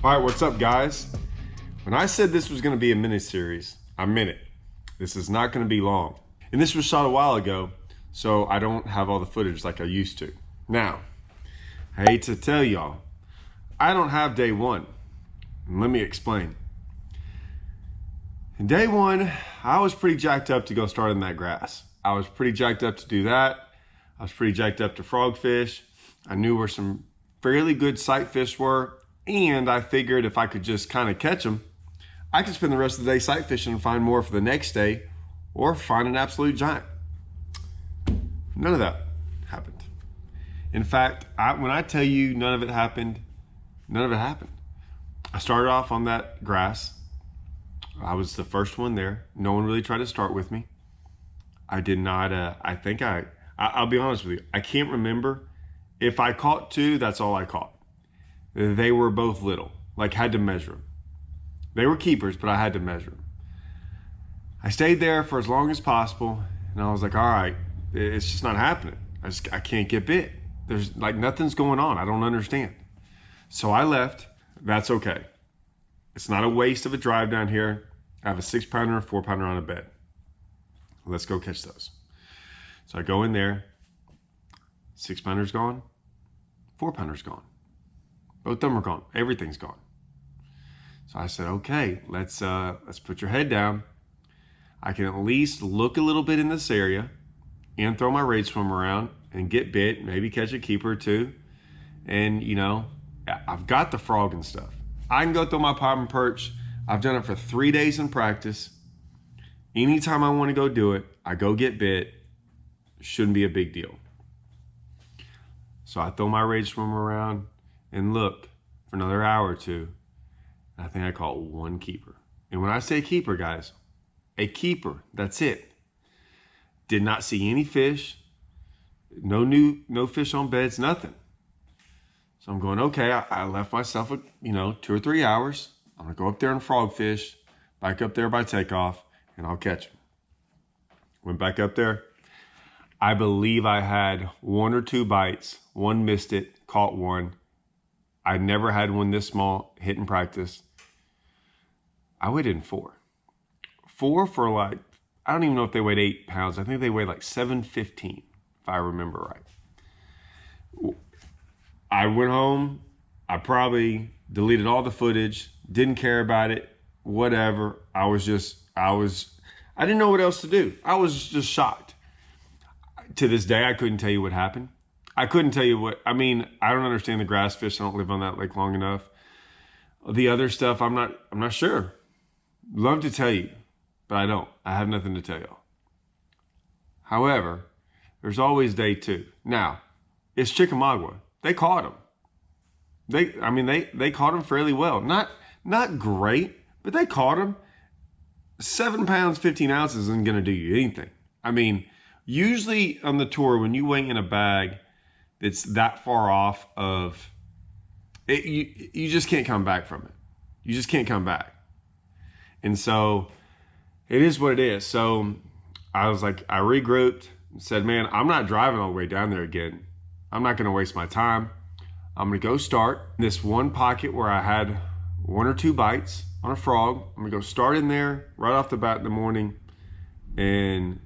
All right, what's up, guys? When I said this was going to be a mini-series, I meant it. This is not going to be long. And this was shot a while ago, so I don't have all the footage like I used to. Now, I hate to tell y'all, I don't have day one. And let me explain. In day one, I was pretty jacked up to go start in that grass. I was pretty jacked up to do that. I was pretty jacked up to frog fish. I knew where some fairly good sight fish were. And I figured if I could just kind of catch them, I could spend the rest of the day sight fishing and find more for the next day or find an absolute giant. None of that happened. In fact, when I tell you none of it happened, none of it happened. I started off on that grass. I was the first one there. No one really tried to start with me. I did not, I'll be honest with you. I can't remember. If I caught two, that's all I caught. They were both little, like had to measure them. They were keepers, but I had to measure them. I stayed there for as long as possible, and I was like, all right, it's just not happening. I can't get bit. There's like nothing's going on. I don't understand. So I left. That's okay. It's not a waste of a drive down here. I have a 6-pounder and a 4-pounder on a bed. Let's go catch those. So I go in there. 6-pounder's gone. 4-pounder's gone. Both of them are gone. Everything's gone. So I said, okay, let's put your head down. I can at least look a little bit in this area and throw my raid swim around and get bit, maybe catch a keeper or two. And you know, I've got the frog and stuff. I can go throw my pop and perch. I've done it for 3 days in practice. Anytime I want to go do it, I go get bit. Shouldn't be a big deal. So I throw my raid swim around and look for another hour or two. I think I caught one keeper. And when I say keeper, guys, a keeper, that's it. Did not see any fish, no fish on beds, nothing. So I'm going, okay, I left myself, 2 or 3 hours. I'm gonna go up there and frog fish, back up there by takeoff, and I'll catch them. Went back up there. I believe I had 1 or 2 bites. One missed it, caught one. I never had one this small hit in practice. I weighed in 4. 4 for like, I don't even know if they weighed 8 pounds. I think they weighed like 715, if I remember right. I went home. I probably deleted all the footage, didn't care about it, whatever. I didn't know what else to do. I was just shocked. To this day, I couldn't tell you what happened. I couldn't tell you I don't understand the grass fish. I don't live on that lake long enough. The other stuff, I'm not sure. Love to tell you, but I don't. I have nothing to tell y'all. However, there's always day 2. Now, it's Chickamauga. They caught him. They caught him fairly well. Not great, but they caught him. 7 pounds, 15 ounces isn't going to do you anything. Usually on the tour, when you weigh in a bag that's that far off of it, you just can't come back from it. You just can't come back. And so it is what it is. So I was like, I regrouped and said, man, I'm not driving all the way down there again. I'm not going to waste my time. I'm going to go start this one pocket where I had 1 or 2 bites on a frog. I'm going to go start in there right off the bat in the morning and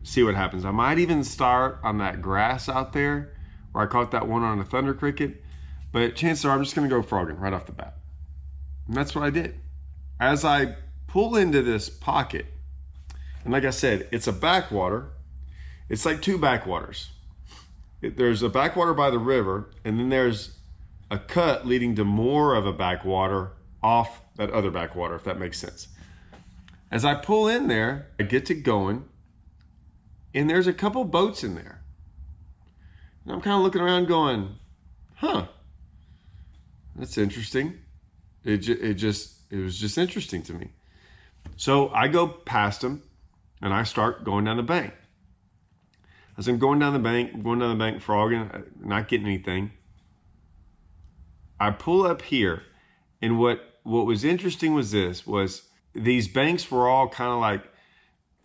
see what happens. I might even start on that grass out there where I caught that one on a thunder cricket, but chances are I'm just going to go frogging right off the bat. And that's what I did. As I pull into this pocket, and like I said, it's a backwater. It's like 2 backwaters. There's a backwater by the river, and then there's a cut leading to more of a backwater off that other backwater, if that makes sense. As I pull in there, I get to going, and there's a couple boats in there. And I'm kind of looking around going, huh, that's interesting. It was just interesting to me. So I go past them, and I start going down the bank. As I'm going down the bank, frogging, not getting anything. I pull up here, and what was interesting was these banks were all kind of like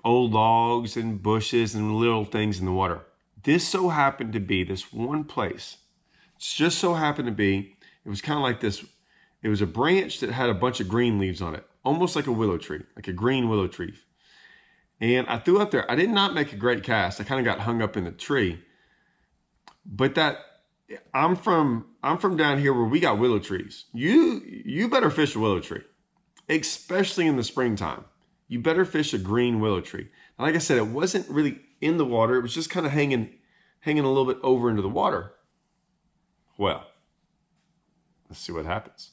old logs and bushes and little things in the water. This so happened to be this one place. It just so happened to be, it was kind of like this, It was a branch that had a bunch of green leaves on it, almost like a willow tree, like a green willow tree. And I threw up there. I did not make a great cast. I kind of got hung up in the tree. But I'm from down here where we got willow trees. You better fish a willow tree, especially in the springtime. You better fish a green willow tree. And like I said, it wasn't really in the water. It was just kind of hanging a little bit over into the water. Well, let's see what happens.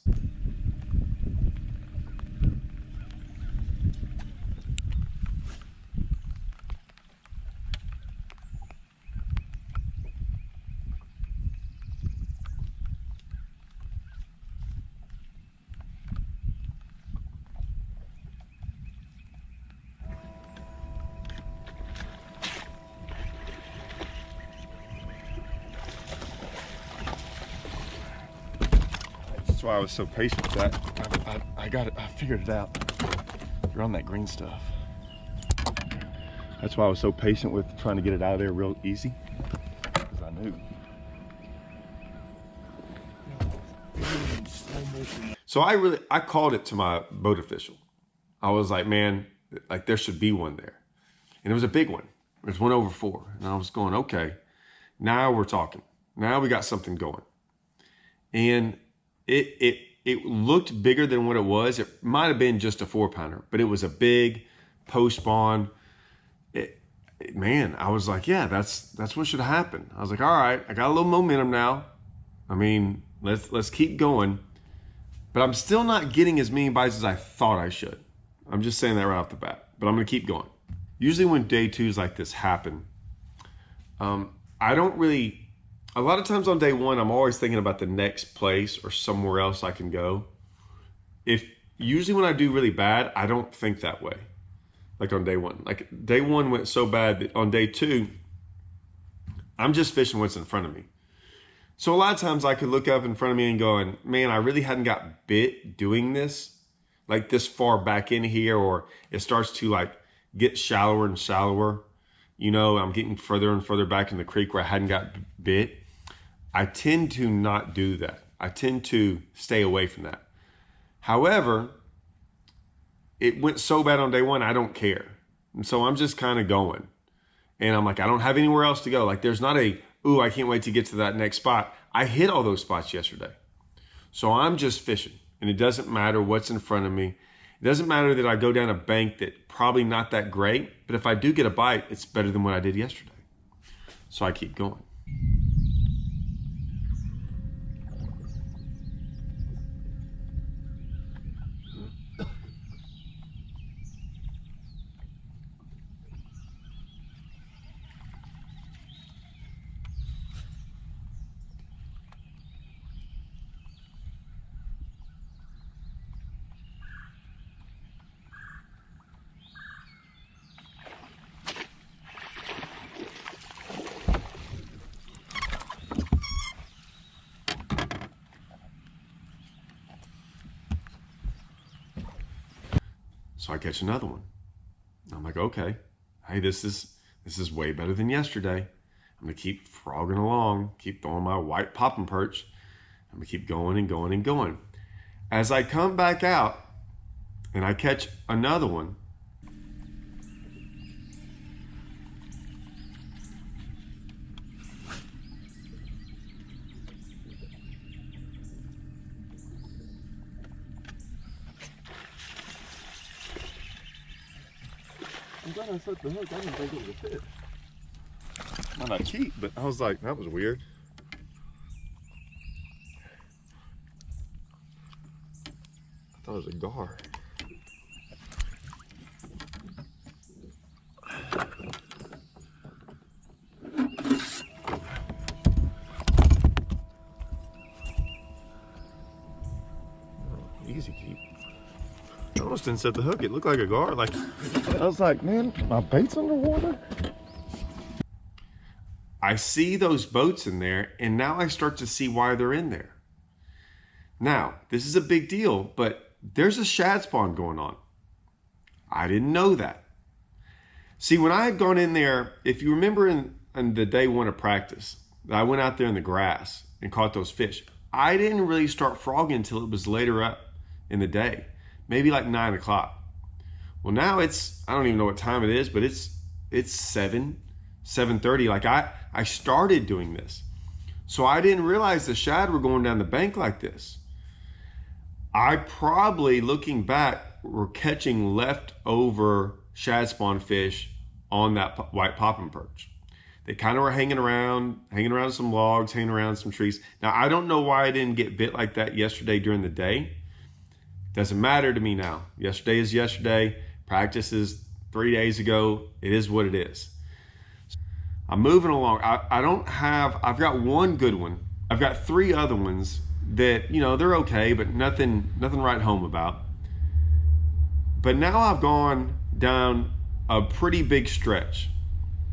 That's why I was so patient with that. I got it. I figured it out. You're on that green stuff. That's why I was so patient with trying to get it out of there real easy, because I knew. So I called it to my boat official. I was like, man, like there should be one there. And it was a big one. It was 1 over 4. And I was going, okay, now we're talking. Now we got something going. And it looked bigger than what it was. It might have been just a 4-pounder, but it was a big post spawn. Man, I was like, yeah, that's what should happen. I was like, all right, I got a little momentum now. I mean, let's keep going. But I'm still not getting as many bites as I thought I should. I'm just saying that right off the bat, but I'm gonna keep going. Usually when day 2s like this happen, I don't really, a lot of times on day 1, I'm always thinking about the next place or somewhere else I can go. Usually when I do really bad, I don't think that way. Like on day 1. Like day 1 went so bad that on day 2, I'm just fishing what's in front of me. So a lot of times I could look up in front of me and going, man, I really hadn't got bit doing this, like this far back in here, or it starts to like get shallower and shallower. You know, I'm getting further and further back in the creek where I hadn't got bit. I tend to not do that. I tend to stay away from that. However, it went so bad on day 1, I don't care. And so I'm just kind of going. And I'm like, I don't have anywhere else to go. Like there's not ooh, I can't wait to get to that next spot. I hit all those spots yesterday. So I'm just fishing. And it doesn't matter what's in front of me. It doesn't matter that I go down a bank that probably not that great. But if I do get a bite, it's better than what I did yesterday. So I keep going. So I catch another one. I'm like, okay, hey, this is way better than yesterday. I'm gonna keep frogging along, keep throwing my white popping perch. I'm gonna keep going and going and going. As I come back out and I catch another one, I'm glad I set the hook. I didn't think it was a fish. Might not keep, but I was like, that was weird. I thought it was a gar. Oh, easy keep. I almost didn't set the hook. It looked like a gar. Like I was like, man, my bait's underwater. I see those boats in there, and now I start to see why they're in there. Now, this is a big deal, but there's a shad spawn going on. I didn't know that. See, when I had gone in there, if you remember in the day 1 of practice, I went out there in the grass and caught those fish. I didn't really start frogging until it was later up in the day, maybe like 9 o'clock. Well, now it's, I don't even know what time it is, but it's 7:30. Like I started doing this. So I didn't realize the shad were going down the bank like this. I probably, looking back, were catching leftover shad spawn fish on that white popping perch. They kind of were hanging around some logs, hanging around some trees. Now, I don't know why I didn't get bit like that yesterday during the day. Doesn't matter to me now. Yesterday is yesterday. Practice is 3 days ago. It is what it is. I'm moving along. I've got one good one. I've got 3 other ones that, you know, they're okay, but nothing right home about. But now I've gone down a pretty big stretch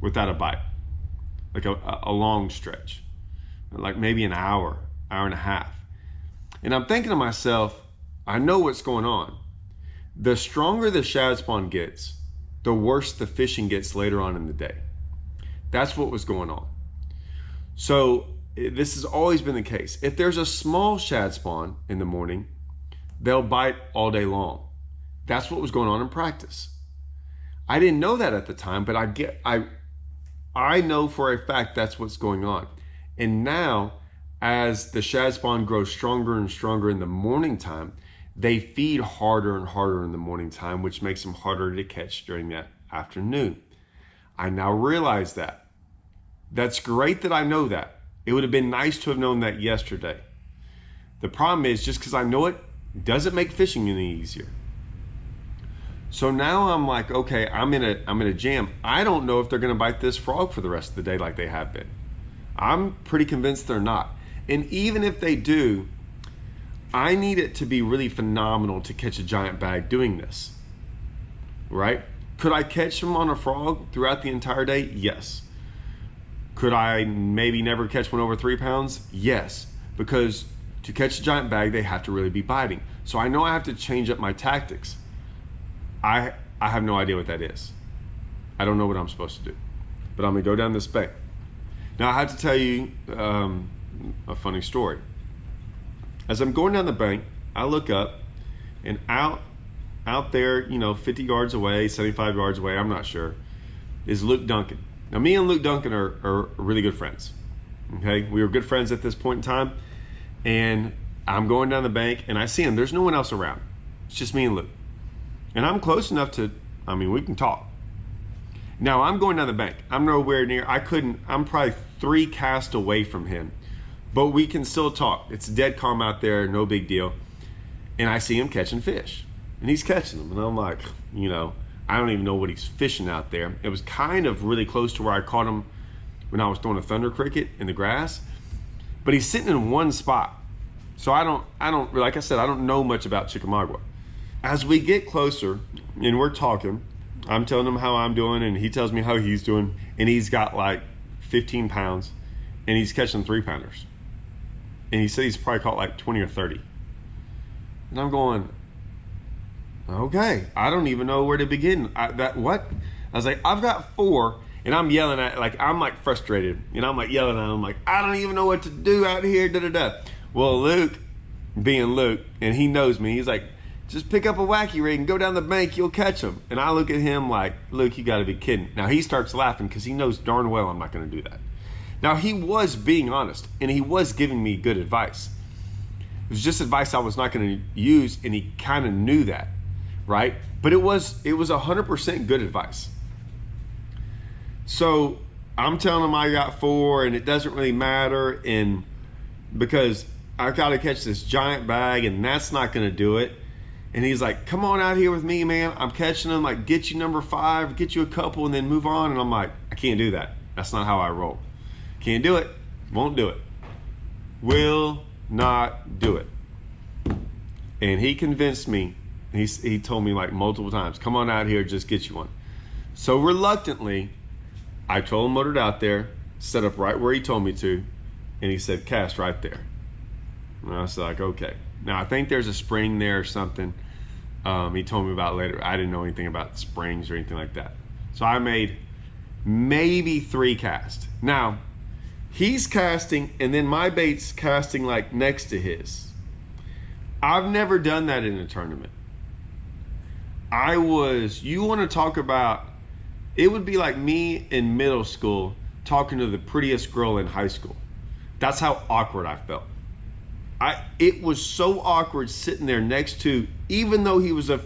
without a bite, like a long stretch, like maybe an hour and a half. And I'm thinking to myself, I know what's going on. The stronger the shad spawn gets, the worse the fishing gets later on in the day. That's what was going on. So this has always been the case. If there's a small shad spawn in the morning, they'll bite all day long. That's what was going on in practice. I didn't know that at the time, but I know for a fact that's what's going on. And now, as the shad spawn grows stronger and stronger in the morning time, they feed harder and harder in the morning time, which makes them harder to catch during that afternoon. I now realize that. That's great that I know that. It would have been nice to have known that yesterday. The problem is, just because I know it doesn't make fishing any easier. So now I'm like, okay, I'm in a jam. I don't know if they're gonna bite this frog for the rest of the day like they have been. I'm pretty convinced they're not. And even if they do, I need it to be really phenomenal to catch a giant bag doing this, right? Could I catch them on a frog throughout the entire day? Yes. Could I maybe never catch one over 3 pounds? Yes, because to catch a giant bag, they have to really be biting. So I know I have to change up my tactics. I have no idea what that is. I don't know what I'm supposed to do, but I'm gonna go down this bank. Now I have to tell you a funny story. As I'm going down the bank, I look up, and out there, you know, 50 yards away, 75 yards away, I'm not sure, is Luke Duncan. Now me and Luke Duncan are really good friends. Okay, we were good friends at this point in time, and I'm going down the bank and I see him. There's no one else around. It's just me and Luke. And I'm close enough to, I mean, we can talk. Now I'm going down the bank. I'm nowhere near, I'm probably 3 casts away from him, but we can still talk. It's dead calm out there, no big deal. And I see him catching fish, and he's catching them. And I'm like, you know, I don't even know what he's fishing out there. It was kind of really close to where I caught him when I was throwing a thunder cricket in the grass, but he's sitting in one spot. So I don't, like I said, I don't know much about Chickamauga. As we get closer and we're talking, I'm telling him how I'm doing and he tells me how he's doing, and he's got like 15 pounds and he's catching 3-pounders. And he said he's probably caught like 20 or 30. And I'm going, okay, I don't even know where to begin. What? I was like, I've got 4, and I'm yelling at, like, I'm like frustrated. And I'm like yelling at him, like, I don't even know what to do out here, da-da-da. Well, Luke, being Luke, and he knows me, he's like, just pick up a wacky rig and go down the bank, you'll catch them. And I look at him like, Luke, you gotta be kidding. Now he starts laughing because he knows darn well I'm not gonna do that. Now he was being honest, and he was giving me good advice. It was just advice I was not gonna use, and he kind of knew that, right? But it was 100% good advice. So I'm telling him I got 4 and it doesn't really matter, and because I gotta catch this giant bag and that's not gonna do it. And he's like, come on out here with me, man. I'm catching them, like, get you number 5, get you a couple, and then move on. And I'm like, I can't do that. That's not how I roll. Can't do it, won't do it. Will not do it. And he convinced me. He told me like multiple times, come on out here, just get you one. So reluctantly, I told him what it out there, set up right where he told me to, and he said, cast right there. And I was like, okay. Now I think there's a spring there or something. He told me about later. I didn't know anything about springs or anything like that. So I made maybe 3 casts. Now, He's casting, and then my bait's casting like next to his. I've never done that in a tournament. You want to talk about, it would be like me in middle school talking to the prettiest girl in high school. That's how awkward I felt. It was so awkward sitting there next to, even though he was a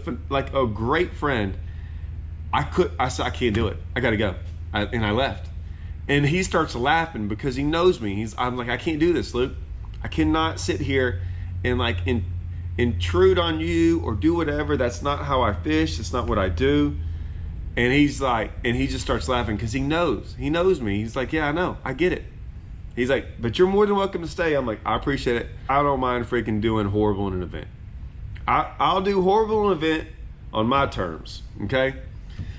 great friend, I said, I can't do it. I got to go. And I left. And he starts laughing because he knows me. I'm like, I can't do this, Luke. I cannot sit here and like intrude on you or do whatever. That's not how I fish. That's not what I do. And he's like, and he just starts laughing because he knows me. He's like, yeah, I know. I get it. He's like, but you're more than welcome to stay. I'm like, I appreciate it. I don't mind freaking doing horrible in an event. I'll do horrible in an event on my terms, okay?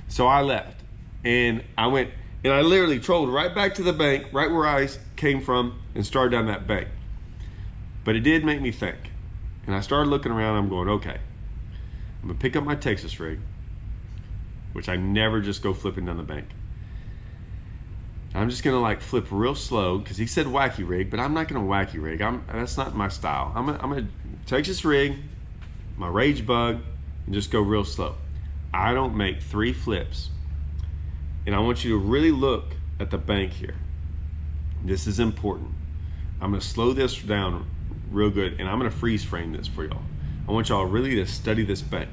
So I left, and I went, and I literally trolled right back to the bank, right where I came from, and started down that bank. But it did make me think. And I started looking around, I'm going, okay, I'm gonna pick up my Texas rig, which I never just go flipping down the bank. I'm just gonna like flip real slow, because he said wacky rig, but I'm not gonna wacky rig. That's not my style. I'm gonna Texas rig, my rage bug, and just go real slow. I don't make 3 flips. And I want you to really look at the bank here. This is important. I'm gonna slow this down real good, and I'm gonna freeze frame this for y'all. I want y'all really to study this bank.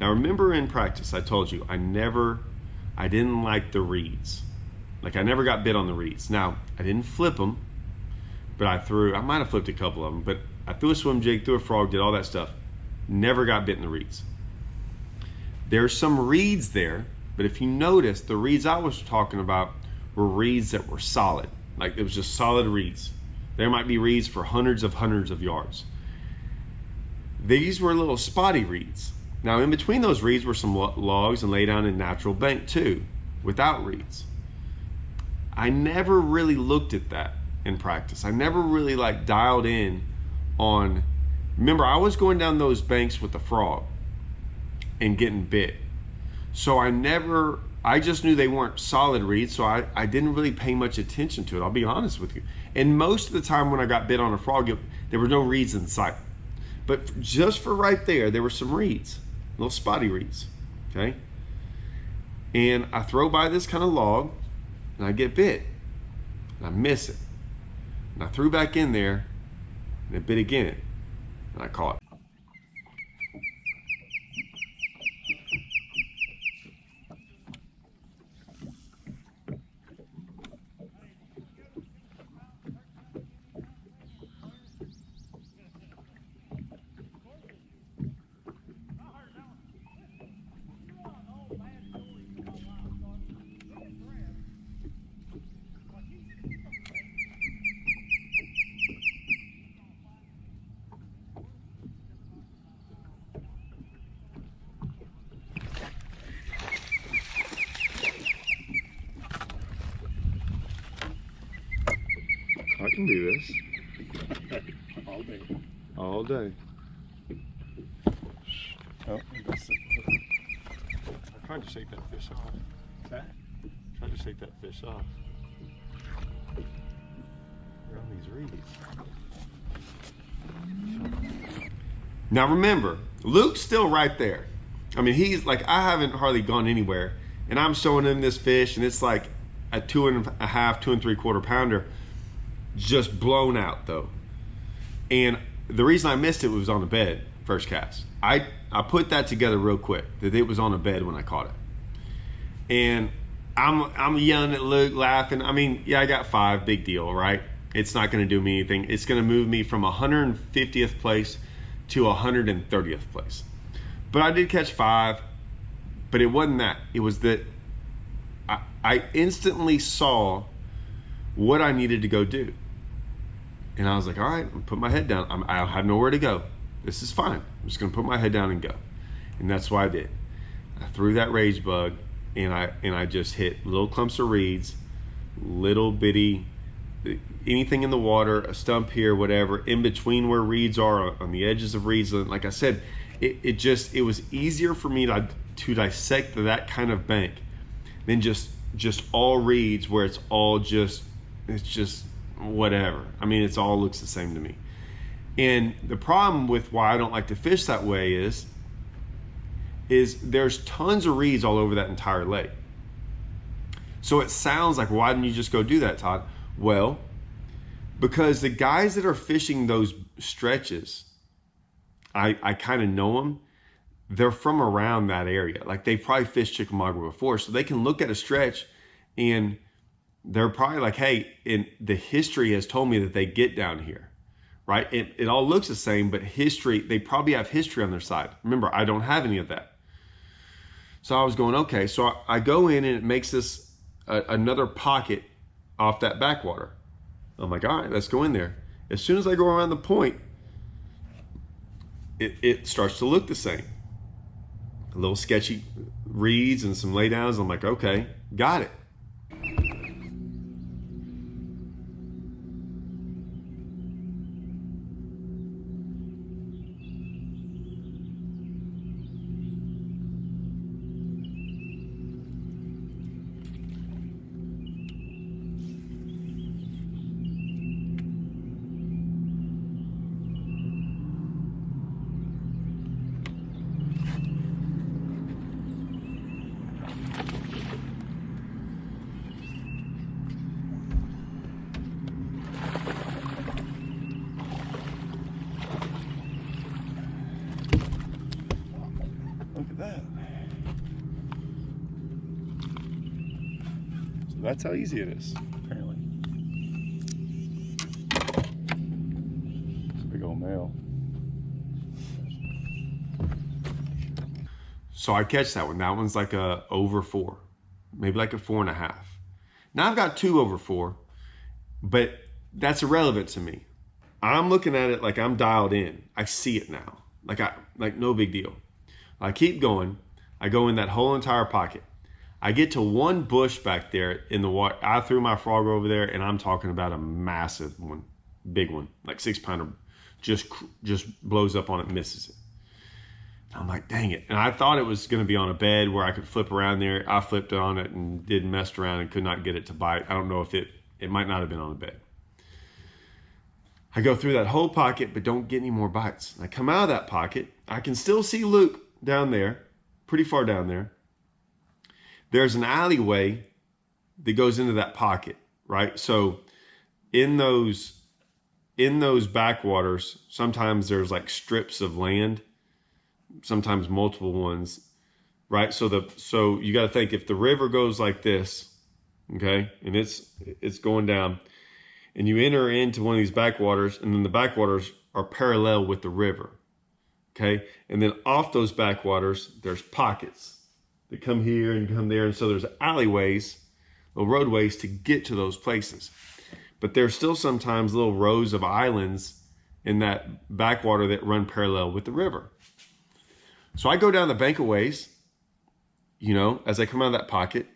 Now remember, in practice, I told you I didn't like the reeds. Like, I never got bit on the reeds. Now, I didn't flip them, but I might have flipped a couple of them, but I threw a swim jig, threw a frog, did all that stuff. Never got bit in the reeds. There's some reeds there, but if you notice, the reeds I was talking about were reeds that were solid. Like, it was just solid reeds. There might be reeds for hundreds of yards. These were little spotty reeds. Now, in between those reeds were some logs and lay down in natural bank too, without reeds. I never really looked at that in practice. I never really like dialed in on, remember, I was going down those banks with the frog and getting bit. So I just knew they weren't solid reeds, so I didn't really pay much attention to it, I'll be honest with you. And most of the time when I got bit on a frog, there were no reeds in sight. But just for right there were some reeds, little spotty reeds, okay? And I throw by this kind of log, and I get bit, and I miss it. And I threw back in there, and it bit again, and I caught it. I can do this. All day. Oh, I tried to shake that fish off. Tried to shake that fish off. They're on these reeds. Now remember, Luke's still right there. I mean, he's like, I haven't hardly gone anywhere, and I'm showing him this fish, and it's like a 2.5, 2 3/4 pounder. Just blown out though. And the reason I missed it was on the bed first cast. I put that together real quick, that it was on a bed when I caught it. And I'm yelling at Luke, laughing. I mean, yeah, I got 5, big deal, right? It's not gonna do me anything. It's gonna move me from 150th place to 130th place. But I did catch 5, but it wasn't that. It was that I instantly saw what I needed to go do. And I was like, all right, I'm gonna put my head down. I have nowhere to go. This is fine. I'm just gonna put my head down and go. And that's what I did. I threw that rage bug, and I just hit little clumps of reeds, little bitty, anything in the water, a stump here, whatever, in between where reeds are, on the edges of reeds. Like I said, it was easier for me to dissect that kind of bank than just all reeds where it's just whatever. I mean, it's all looks the same to me. And the problem with why I don't like to fish that way is there's tons of reeds all over that entire lake. So it sounds like, why didn't you just go do that, Todd? Well, because the guys that are fishing those stretches, I kind of know them. They're from around that area. Like they've probably fished Chickamauga before, so they can look at a stretch and they're probably like, hey, the history has told me that they get down here, right? It all looks the same, but history, they probably have history on their side. Remember, I don't have any of that. So I was going, okay. So I go in and it makes this another pocket off that backwater. I'm like, all right, let's go in there. As soon as I go around the point, it starts to look the same. A little sketchy reeds and some laydowns. I'm like, okay, got it. Look at that. So that's how easy it is, apparently. It's a big old male. So I catch that one. That one's like a over 4, maybe like a 4.5. Now I've got 2 over 4, but that's irrelevant to me. I'm looking at it like I'm dialed in. I see it now. Like no big deal. I keep going. I go in that whole entire pocket. I get to one bush back there in the water. I threw my frog over there, and I'm talking about a massive one, big one, like 6-pounder, just blows up on it, misses it. I'm like, dang it. And I thought it was going to be on a bed where I could flip around there. I flipped on it and didn't mess around and could not get it to bite. I don't know if it might not have been on a bed. I go through that whole pocket, but don't get any more bites. I come out of that pocket. I can still see Luke down there, pretty far down there. There's an alleyway that goes into that pocket, right? So in those backwaters, sometimes there's like strips of land, sometimes multiple ones, right? So you got to think, if the river goes like this, okay, and it's going down, and you enter into one of these backwaters, and then the backwaters are parallel with the river. Okay, and then off those backwaters, there's pockets that come here and come there. And so there's alleyways, little roadways to get to those places. But there's still sometimes little rows of islands in that backwater that run parallel with the river. So I go down the bank a ways, as I come out of that pocket,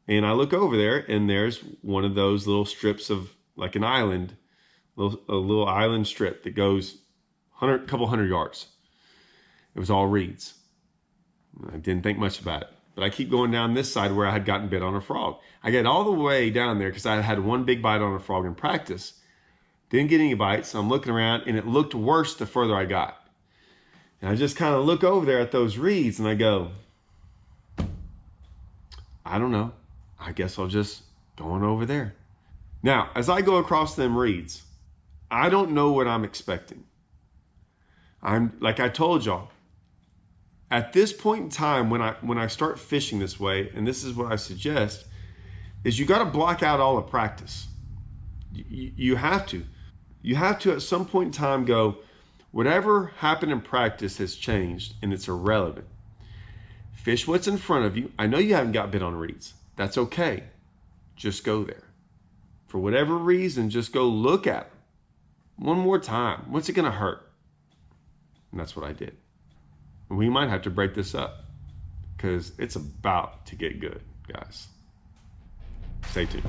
and I look over there, and there's one of those little strips of like an island, a little island strip that goes a couple hundred yards. It was all reeds. I didn't think much about it. But I keep going down this side where I had gotten bit on a frog. I get all the way down there because I had one big bite on a frog in practice. Didn't get any bites. So I'm looking around, and it looked worse the further I got. And I just kind of look over there at those reeds, and I go, I don't know. I guess I'll just go on over there. Now, as I go across them reeds, I don't know what I'm expecting. I'm like I told y'all, at this point in time, when I start fishing this way, and this is what I suggest, is you got to block out all the practice. You have to. You have to at some point in time go, whatever happened in practice has changed and it's irrelevant. Fish what's in front of you. I know you haven't got bit on reeds. That's okay. Just go there. For whatever reason, just go look at them one more time. What's it going to hurt? And that's what I did. We might have to break this up because it's about to get good, guys. Stay tuned.